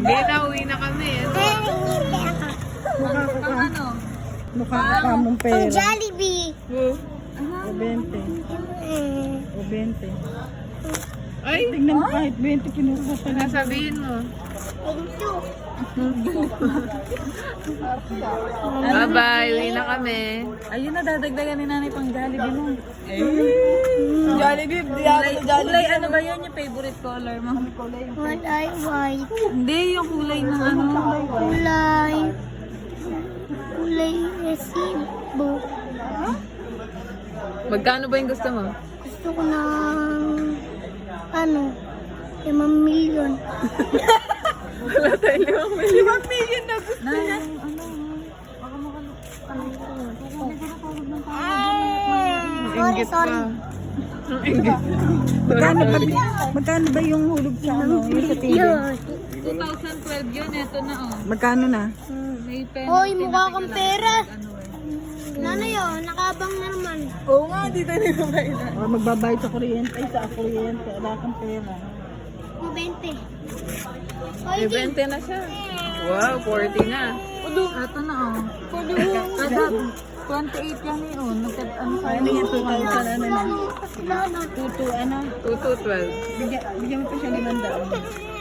Hindi na, uwi na kami. Mukha ko ka. Ano? Mukha ka mong pera. Ang Jollibee. O 20. O 20. Ay, Tignan mo kahit 20 kinuha pa na. sabihin mo. Thank you. Bye-bye, uwi na kami. Ayun na, dadagdagan ni nanay pang Jollibee mo. Jollibee, Kulay, ano ba yun yung favorite color mo? Kulay white. Hindi, yung kulay ng ano. Kulay resibo. Magkano ba yung gusto mo? Gusto ko ng 5 million. Wala tayong 5 million. 5 million na gusto. Na, ano, baka Inggit Sorry. pa. Inggit. Magkano ba yung hulog sa ano? Yung sa TV? Yun. 2012 yun, eto na oh. Magkano na? May pen. Hoy, mukha kang pera. Ano yun? Nakabang na naman. Oo nga, dito na yung bayad. O magbabayad sa kuryente. Ay, sa kuryente. Wala kang pera. 20. May 20 na siya. Wow, 40 na. Eto na oh. Kada 28 yan yun. Ano sa Ano yan? 2,000 ano na? Wala na. 2 ano? 2 to 12. Bigyan mo pa siya 500.